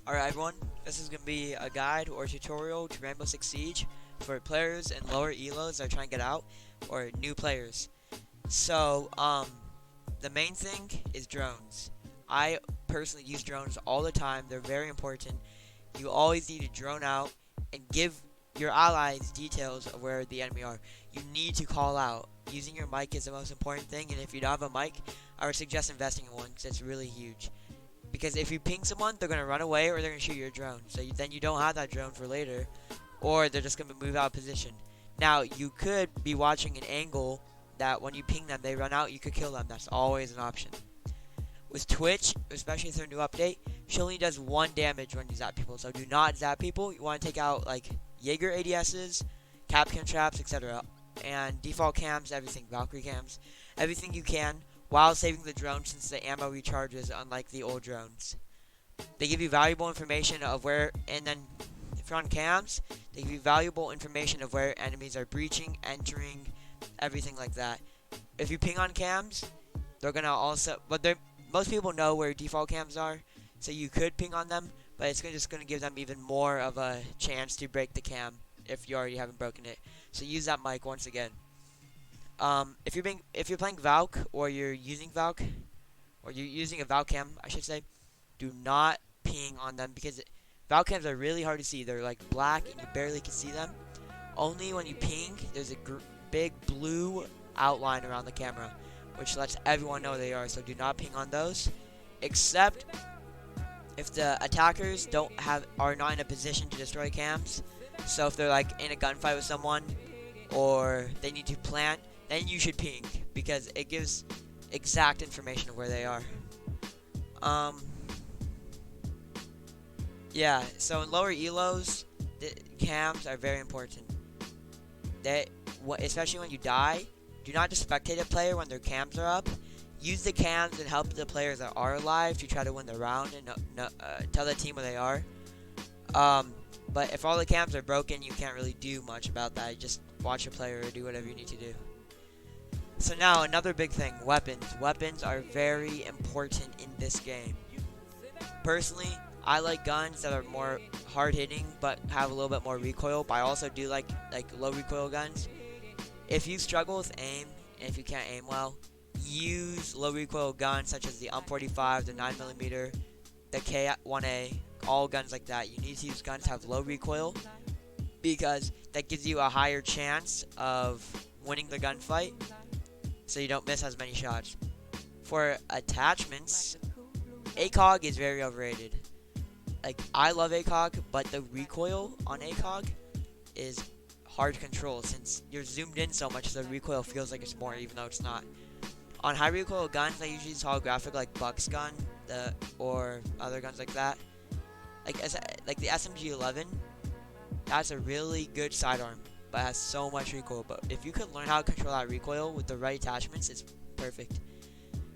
Alright everyone, this is going to be a guide or tutorial to Rainbow Six Siege for players in lower elos that are trying to get out, or new players. So, the main thing is drones. I personally use drones all the time. They're very important. You always need to drone out and give your allies details of where the enemy are. You need to call out. Using your mic is the most important thing, and if you don't have a mic, I would suggest investing in one because it's really huge. Because if you ping someone, they're going to run away or they're going to shoot your drone. So then you don't have that drone for later, or they're just going to move out of position. Now, you could be watching an angle that when you ping them, they run out, you could kill them. That's always an option. With Twitch, especially with their new update, she only does 1 damage when you zap people. So do not zap people. You want to take out like Jaeger ADSs, Capcam traps, etc. And default cams, everything, Valkyrie cams, everything you can, while saving the drone since the ammo recharges unlike the old drones. They give you valuable information of where, and then if you're on cams, they give you valuable information of where enemies are breaching, entering, everything like that. If you ping on cams, they're gonna also, but most people know where default cams are, so you could ping on them, but it's just gonna give them even more of a chance to break the cam if you already haven't broken it. So use that mic once again. If you're playing Valk or you're using Valk or you're using a Valk cam, I should say, do not ping on them because Valk cams are really hard to see. They're like black and you barely can see them. Only when you ping, there's a big blue outline around the camera, which lets everyone know they are. So do not ping on those, except if the attackers are not in a position to destroy cams. So if they're like in a gunfight with someone or they need to plant, then you should ping because it gives exact information of where they are. Yeah, so in lower elos, the cams are very important. Especially when you die, do not just spectate a player when their cams are up. Use the cams and help the players that are alive to try to win the round and tell the team where they are. But if all the cams are broken, you can't really do much about that. You just watch a player or do whatever you need to do. So now, another big thing, weapons. Weapons are very important in this game. Personally, I like guns that are more hard-hitting but have a little bit more recoil, but I also do like low recoil guns. If you struggle with aim, and if you can't aim well, use low recoil guns such as the UM45, the 9mm, the K1A, all guns like that. You need to use guns that have low recoil because that gives you a higher chance of winning the gunfight, so you don't miss as many shots. For attachments, ACOG is very overrated. Like, I love ACOG, but the recoil on ACOG is hard to control since you're zoomed in so much the recoil feels like it's more even though it's not. On high recoil guns, I usually use holographic like Buck's gun or other guns like that. Like the SMG-11, that's a really good sidearm, but has so much recoil. But if you could learn how to control that recoil with the right attachments, it's perfect.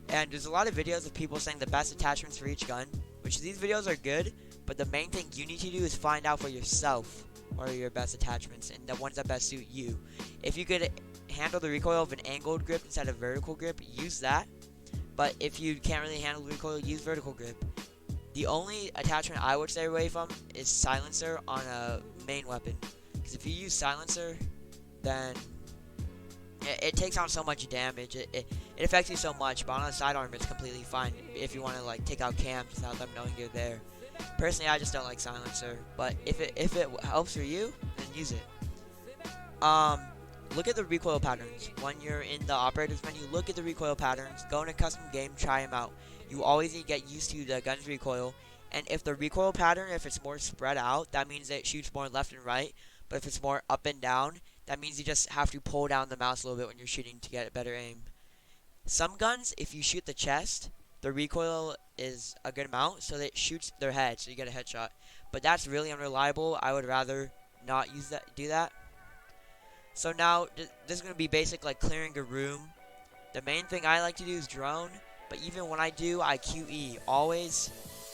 And there's a lot of videos of people saying the best attachments for each gun, which these videos are good, but the main thing you need to do is find out for yourself what are your best attachments and the ones that best suit you. If you could handle the recoil of an angled grip instead of vertical grip, use that. But if you can't really handle the recoil, use vertical grip. The only attachment I would stay away from is silencer on a main weapon. Because if you use silencer, then it takes on so much damage. It affects you so much, but on a sidearm it's completely fine if you want to like take out cams without them knowing you're there. Personally, I just don't like silencer, but if it helps for you, then use it. Look at the recoil patterns. When you're in the operators menu, look at the recoil patterns. Go in a custom game, try them out. You always need to get used to the gun's recoil. And if the recoil pattern, if it's more spread out, that means it shoots more left and right. But if it's more up and down, that means you just have to pull down the mouse a little bit when you're shooting to get a better aim. Some guns, if you shoot the chest, the recoil is a good amount, so that it shoots their head, so you get a headshot. But that's really unreliable. I would rather not do that. So now, this is going to be basic, like clearing a room. The main thing I like to do is drone, but even when I do, I QE. Always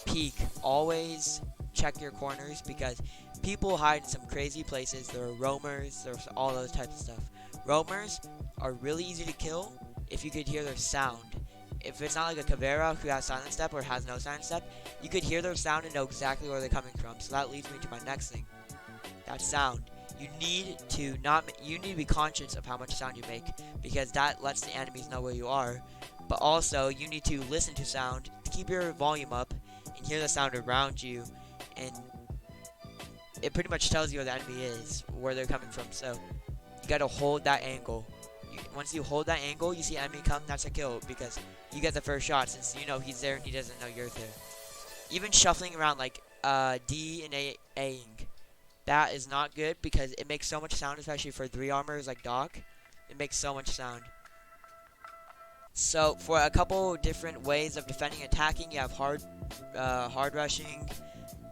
peek, always check your corners, because people hide in some crazy places. There are roamers, there's all those types of stuff. Roamers are really easy to kill if you could hear their sound. if it's not like a Caveira who has silent step or has no silent step, you could hear their sound and know exactly where they're coming from. So that leads me to my next thing. That sound. You need to be conscious of how much sound you make, because that lets the enemies know where you are. But also you need to listen to sound, keep your volume up, and hear the sound around you, and it pretty much tells you where the enemy is, where they're coming from. So you gotta hold that angle. Once you hold that angle, you see enemy come, that's a kill, because you get the first shot since you know he's there and he doesn't know you're there. Even shuffling around like D and A-ing, that is not good because it makes so much sound, especially for 3 armors like Doc. It makes so much sound. So for a couple different ways of defending and attacking, you have hard rushing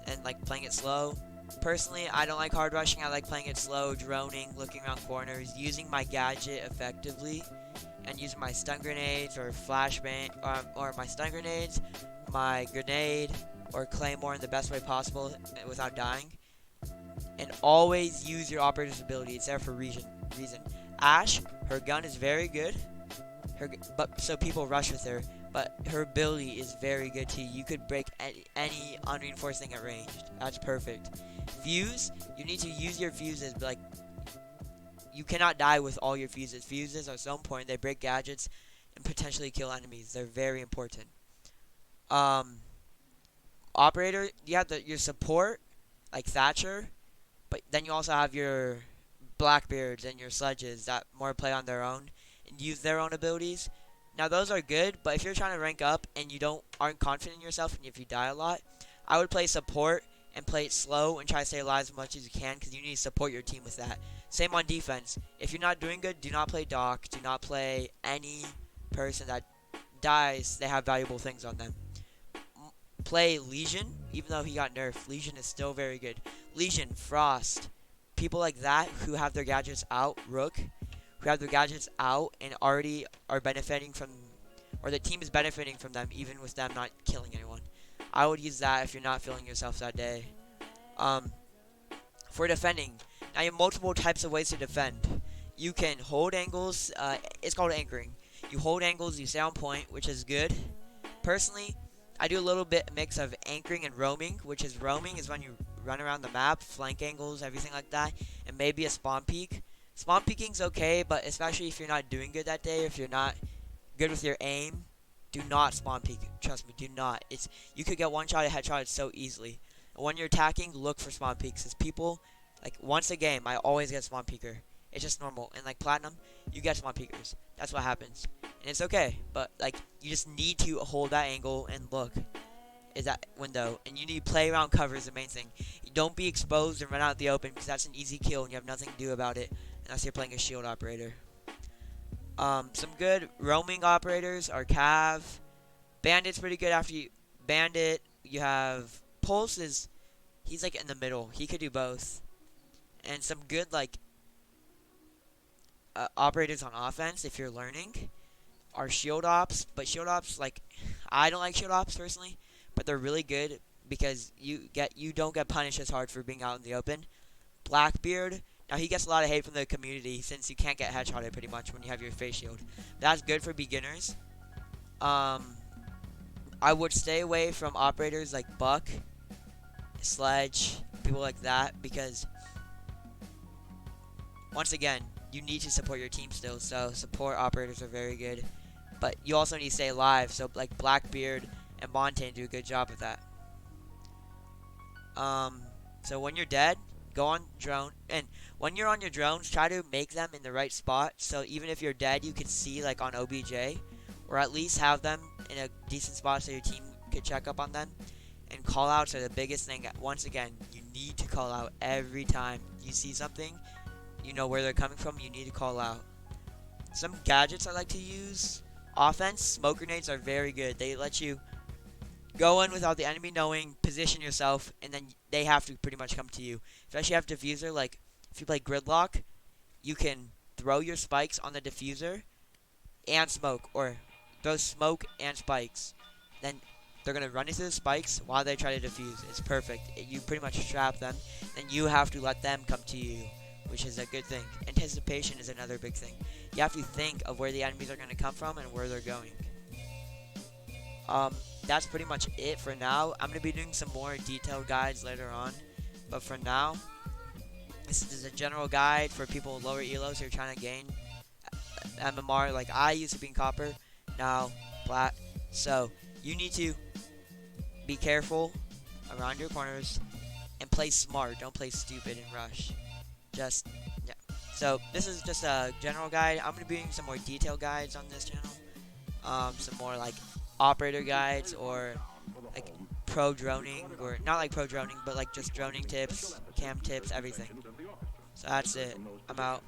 and like playing it slow. Personally, I don't like hard rushing. I like playing it slow, droning, looking around corners, using my gadget effectively, and using my stun grenades or flashbang, or my stun grenades, my grenade, or claymore in the best way possible without dying. And always use your operator's ability. It's there for a reason. Ash, her gun is very good. So people rush with her. But her ability is very good too. You could break any unreinforced thing at ranged. That's perfect. Fuse, you need to use your fuses. Like, you cannot die with all your fuses. Fuses are so important. They break gadgets and potentially kill enemies. They're very important. Operator, you have your support, like Thatcher. But then you also have your Blackbeards and your Sledges that more play on their own and use their own abilities. Now those are good, but if you're trying to rank up and you aren't confident in yourself and if you die a lot, I would play support and play it slow and try to stay alive as much as you can, because you need to support your team with that. Same on defense. If you're not doing good, do not play Doc. Do not play any person that dies. They have valuable things on them. Play Legion, even though he got nerfed. Legion is still very good. Legion, Frost, people like that who have their gadgets out, Rook, who have their gadgets out and already are benefiting from, or the team is benefiting from them, even with them not killing anyone. I would use that if you're not feeling yourself that day. For defending, now you have multiple types of ways to defend. You can hold angles. It's called anchoring. You hold angles, you stay on point, which is good. Personally, I do a little bit mix of anchoring and roaming, which is roaming is when you run around the map, flank angles, everything like that, and maybe a spawn peek. Spawn peeking's okay, but especially if you're not doing good that day, if you're not good with your aim, do not spawn peek. Trust me, do not. You could get one shot, a headshot so easily. And when you're attacking, look for spawn peeks. Because people, like, once a game, I always get spawn peeker. It's just normal. And like Platinum, you get spawn peekers. That's what happens. And it's okay. But like, you just need to hold that angle and look. Is that window. And you need to play around cover is the main thing. You don't be exposed and run out the open, because that's an easy kill and you have nothing to do about it. Unless you're playing a shield operator. Some good roaming operators are Cav. Bandit's pretty good after you... Bandit, you have... Pulse is... He's like in the middle. He could do both. And some good like... operators on offense, if you're learning, are shield ops. But shield ops, like... I don't like shield ops personally. But they're really good because you don't get punished as hard for being out in the open. Blackbeard... Now, he gets a lot of hate from the community since you can't get headshotted pretty much when you have your face shield. That's good for beginners. I would stay away from operators like Buck, Sledge, people like that, because, once again, you need to support your team still, so support operators are very good. But you also need to stay alive, so like Blackbeard and Montaigne do a good job of that. So when you're dead, go on drone, and when you're on your drones, try to make them in the right spot, so even if you're dead, you can see like on OBJ, or at least have them in a decent spot so your team could check up on them. And call outs are the biggest thing. Once again, you need to call out every time you see something, you know where they're coming from, you need to call out. Some gadgets I like to use. Offense, smoke grenades are very good. They let you go in without the enemy knowing, position yourself, and then they have to pretty much come to you. Especially if you have diffuser, like if you play gridlock, you can throw your spikes on the diffuser and smoke, or throw smoke and spikes. Then they're going to run into the spikes while they try to defuse. It's perfect. You pretty much trap them, and you have to let them come to you, which is a good thing. Anticipation is another big thing. You have to think of where the enemies are going to come from and where they're going. That's pretty much it for now. I'm gonna be doing some more detailed guides later on, but for now, this is a general guide for people with lower elos who are trying to gain MMR. Like I used to be in copper, now plat. So you need to be careful around your corners and play smart. Don't play stupid and rush. Just yeah. So this is just a general guide. I'm gonna be doing some more detailed guides on this channel. Some more like operator guides or like pro droning, or not like pro droning, but like just droning tips, cam tips, everything. So that's it. I'm out.